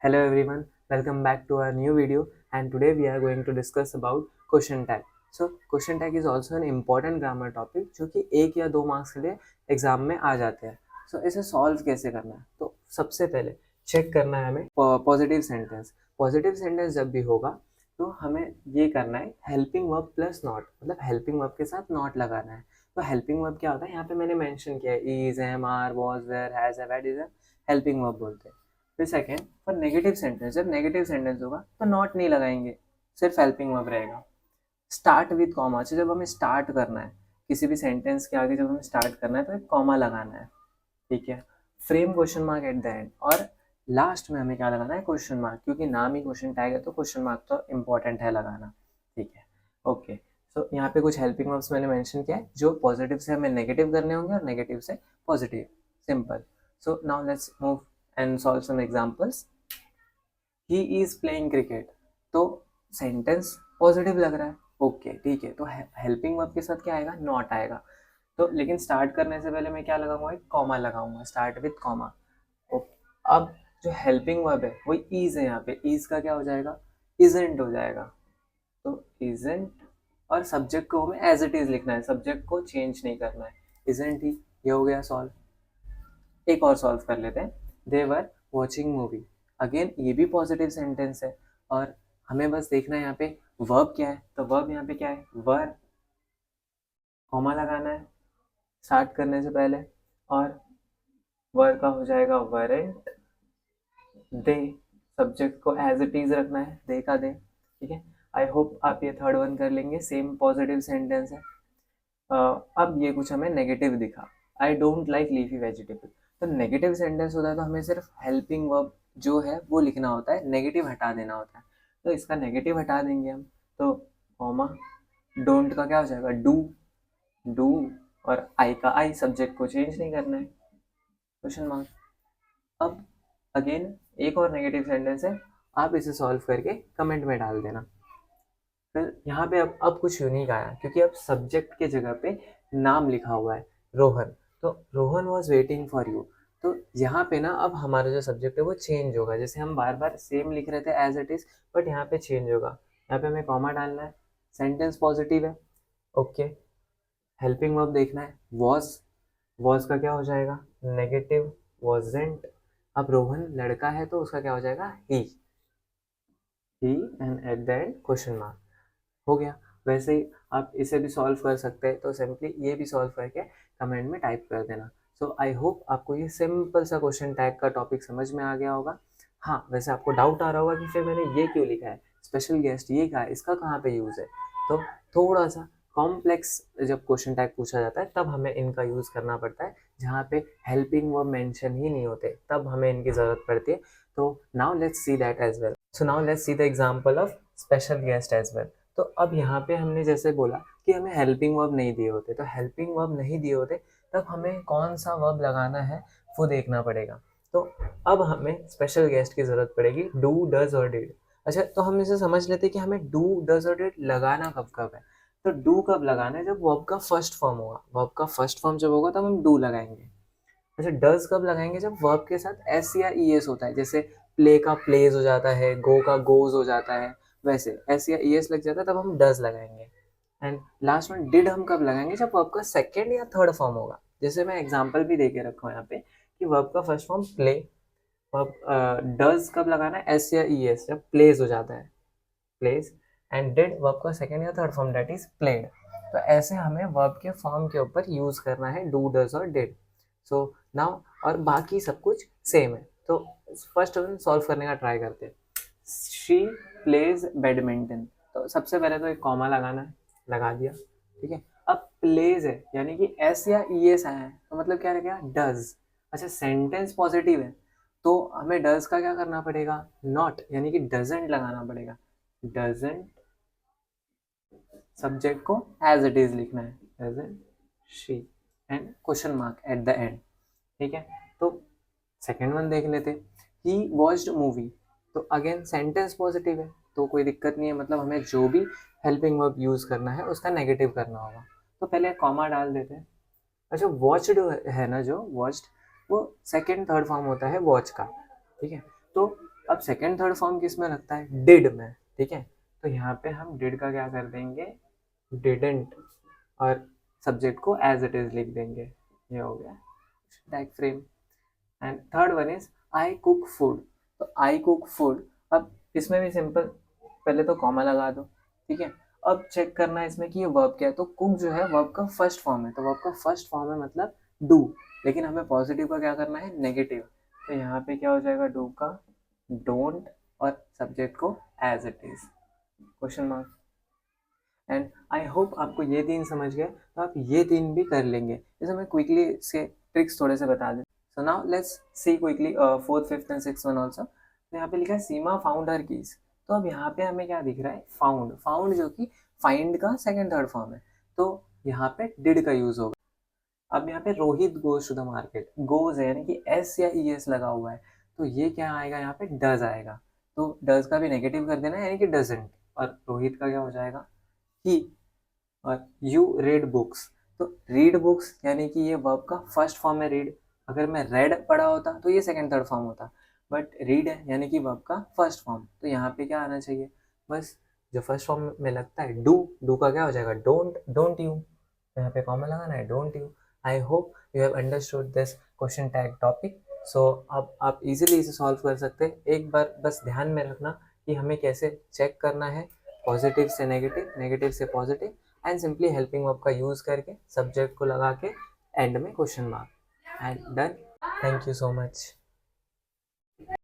Hello everyone, welcome back to our new video and today we are going to discuss about question tag. So question tag is also an important grammar topic जो कि 1 या 2 marks के लिए exam में आ जाते हैं. So इसे solve कैसे करना है? तो सबसे पहले चेक करना है हमें पॉजिटिव सेंटेंस. पॉजिटिव सेंटेंस जब भी होगा तो हमें ये करना है हेल्पिंग वर्ब प्लस नॉट, मतलब हेल्पिंग वर्ब के साथ नॉट लगाना है. तो हेल्पिंग वर्ब क्या होता है? यहाँ पे मैंने मेंशन किया है is, am, are, was, were, has, have, had, is helping verb बोलते हैं. फिर सेकेंड, फॉर नेगेटिव सेंटेंस, जब नेगेटिव सेंटेंस होगा तो नॉट नहीं लगाएंगे, सिर्फ हेल्पिंग वर्ब रहेगा. स्टार्ट विद कॉमा, अच्छा जब हमें स्टार्ट करना है किसी भी सेंटेंस के आगे, जब हमें स्टार्ट करना है तो एक कॉमा लगाना है. ठीक है. Frame question mark eight the and, और लास्ट में हमें क्या लगाना है? क्वेश्चन मार्क, क्योंकि नाम ही क्वेश्चन टैग है तो क्वेश्चन मार्क तो इम्पोर्टेंट है लगाना. ठीक है. ओके. सो यहाँ पे कुछ हेल्पिंग वर्ब्स मैंने मेंशन किया है जो पॉजिटिव से हमें नेगेटिव करने होंगे और नेगेटिव से positive. Simple. So now let's move and solve some examples. He is playing cricket, तो सेंटेंस पॉजिटिव लग रहा है. ओके ठीक है. तो हेल्पिंग वर्ब के साथ क्या आएगा? नॉट आएगा. तो लेकिन स्टार्ट करने से पहले मैं क्या लगाऊंगा? एक कॉमा लगाऊंगा, स्टार्ट विथ कॉमा. अब जो हेल्पिंग वर्ब है वो इज है. यहाँ पे इज का क्या हो जाएगा? इजेंट हो जाएगा. तो इजेंट, और सब्जेक्ट को हमें एज इट इज लिखना है, सब्जेक्ट को चेंज नहीं करना है. इजेंट ही. ये हो गया सॉल्व. एक और सॉल्व कर लेते हैं. दे वर वॉचिंग मूवी. अगेन ये भी पॉजिटिव सेंटेंस है और हमें बस देखना है यहाँ पे वर्ब क्या है. तो वर्ब यहाँ पे क्या है? वर, कॉमा लगाना है स्टार्ट करने से पहले, और वर का हो जाएगा वरेंट. दे, सब्जेक्ट को एज इट इज रखना है, दे का दे. ठीक है. आई होप आप ये थर्ड वन कर लेंगे. सेम पॉजिटिव सेंटेंस है. अब ये कुछ हमें नेगेटिव दिखा. I don't like leafy vegetable. तो नेगेटिव सेंटेंस होता है तो हमें सिर्फ हेल्पिंग वर्ब जो है वो लिखना होता है, नेगेटिव हटा देना होता है. तो इसका नेगेटिव हटा देंगे हम. तो कॉमा, डोंट का क्या हो जाएगा? डू. डू, और आई का आई, सब्जेक्ट को चेंज नहीं करना है, क्वेश्चन मार्क. अब अगेन एक और नेगेटिव सेंटेंस है, आप इसे सॉल्व करके कमेंट में डाल देना. फिर यहाँ पे अब कुछ यूनिक आया क्योंकि अब सब्जेक्ट के जगह पे नाम लिखा हुआ है रोहन. तो Rohan was waiting for you. तो यहाँ पे ना अब हमारा जो सब्जेक्ट है वो चेंज होगा. जैसे हम बार बार सेम लिख रहे थे एज इट इज, बट यहाँ पे चेंज होगा. यहाँ पे हमें कॉमा डालना है. सेंटेंस पॉजिटिव है. ओके. हेल्पिंग वर्ब देखना है. वॉज, वॉज का क्या हो जाएगा? नेगेटिव. वॉजेंट. अब रोहन लड़का है तो उसका क्या हो जाएगा? He. He and at the end question mark. हो गया. वैसे ही आप इसे भी सॉल्व कर सकते हैं, तो सिंपली ये भी सॉल्व करके कमेंट में टाइप कर देना. सो आई होप आपको ये सिंपल सा क्वेश्चन टैग का टॉपिक समझ में आ गया होगा. हाँ, वैसे आपको डाउट आ रहा होगा कि फिर मैंने ये क्यों लिखा है, स्पेशल गेस्ट ये क्या है, इसका कहाँ पे यूज़ है. तो थोड़ा सा कॉम्प्लेक्स जब क्वेश्चन टैग पूछा जाता है तब हमें इनका यूज़ करना पड़ता है. जहाँ पे हेल्पिंग वर्ब मेंशन ही नहीं होते तब हमें इनकी ज़रूरत पड़ती है. तो now let's see that as well. So now let's see the example of special guest as well. तो अब यहाँ पे हमने जैसे बोला कि हमें हेल्पिंग वर्ब नहीं दिए होते, तो हेल्पिंग वर्ब नहीं दिए होते तब हमें कौन सा वर्ब लगाना है वो देखना पड़ेगा. तो अब हमें स्पेशल गेस्ट की ज़रूरत पड़ेगी डू, डज और डिड. अच्छा, तो हम इसे समझ लेते हैं कि हमें डू, डज और डिड लगाना कब कब है. तो डू कब लगाना है? जब वर्ब का फर्स्ट फॉर्म होगा. वर्ब का फर्स्ट फॉर्म जब होगा तब हम डू लगाएंगे. अच्छा, डज कब लगाएंगे? जब वर्ब के साथ एस या ई एस होता है. जैसे प्ले का प्लेज हो जाता है, गो का गोज हो जाता है, वैसे एस या ई एस लग जाता है तब हम डज लगाएंगे. एंड लास्ट में डिड हम कब लगाएंगे? जब वर्ब का सेकेंड या थर्ड फॉर्म होगा. जैसे मैं एग्जांपल भी दे के रखा हूँ यहाँ पे कि वर्ब का first form play. Verb does कब लगाना है? एस या ई एस, जब प्लेज हो जाता है, प्लेज. एंड डिड वर्ब का सेकेंड या third form, that is played. तो ऐसे हमें वर्ब के फॉर्म के ऊपर यूज करना है डू, डज और डिड. सो नाउ, और बाकी सब कुछ सेम है. तो फर्स्ट हम सॉल्व करने का ट्राई करते हैं. She plays badminton. तो सबसे पहले तो एक कॉमा लगाना है, लगा दिया. ठीक है. अब प्लेज है यानी कि एस या ई एस आया है तो मतलब क्या रहेगा? डज. अच्छा, सेंटेंस पॉजिटिव है तो हमें डज का क्या करना पड़ेगा? नॉट, यानी कि डजेंट लगाना पड़ेगा. डजेंट, सब्जेक्ट को एज इट इज लिखना है, doesn't she, and question mark eight the and. ठीक है. तो सेकेंड वन देख लेते. ही वॉच्ड मूवी. तो अगेन सेंटेंस पॉजिटिव है तो कोई दिक्कत नहीं है, मतलब हमें जो भी हेल्पिंग वर्ब यूज करना है उसका नेगेटिव करना होगा. तो पहले कॉमा डाल देते हैं. अच्छा, वॉच्ड है ना, जो वॉच्ड वो सेकेंड थर्ड फॉर्म होता है वॉच का. ठीक है. तो अब सेकेंड थर्ड फॉर्म किस में लगता है, डिड में, ठीक है। तो यहाँ पे हम डिड का क्या कर देंगे, डिडंट, और सब्जेक्ट को एज इट इज लिख देंगे। ये हो गया tag frame. And third one is I cook food. तो आई कुक फूड, अब इसमें भी सिंपल, पहले तो कॉमा लगा दो, ठीक है। अब चेक करना है इसमें कि ये वर्ब क्या है। तो कुक जो है वर्ब का फर्स्ट फॉर्म है, तो वर्ब का फर्स्ट फॉर्म है मतलब डू, लेकिन हमें पॉजिटिव का क्या करना है, नेगेटिव। तो यहाँ पे क्या हो जाएगा, डू का डोंट और सब्जेक्ट को as it is, question mark. And I hope आपको ये तीन समझ गए, तो आप ये तीन भी कर लेंगे। जैसे मैं क्विकली इसके ट्रिक्स थोड़े से बता दें। सो now let's C quickly fourth fifth and six one also. तो यहाँ पे लिखा है सीमा फाउंड हर कीज। तो अब यहाँ पे हमें क्या दिख रहा है, फाउंड, फाउंड जो कि फाइंड का सेकेंड थर्ड फॉर्म है, तो यहाँ पे डिड का यूज होगा। अब यहाँ पे Rohit goes to the market, goes है यानी कि एस या ई एस लगा हुआ है, तो ये क्या आएगा, यहाँ पे डज आएगा। तो डज का भी नेगेटिव कर देना यानी कि डजंट, और रोहित का क्या हो जाएगा, ही। और यू रीड बुक्स, तो रीड बुक्स यानी कि ये वर्ब का फर्स्ट फॉर्म है रीड। अगर मैं रेड पढ़ा होता तो ये सेकंड थर्ड फॉर्म होता, बट रीड है यानी कि वर्ब का फर्स्ट फॉर्म, तो यहाँ पे क्या आना चाहिए, बस जो फर्स्ट फॉर्म में लगता है डू, डू का क्या हो जाएगा, डोंट, डोंट यू, तो यहाँ पे कॉमा लगाना है, don't you. I hope you have understood this question tag topic. So अब आप इजीली इसे सॉल्व कर सकते हैं। एक बार बस ध्यान में रखना कि हमें कैसे चेक करना है, पॉजिटिव से नेगेटिव, नेगेटिव से positive, and simply helping verb का यूज करके सब्जेक्ट को लगा के एंड में question mark, and done. Thank you so much.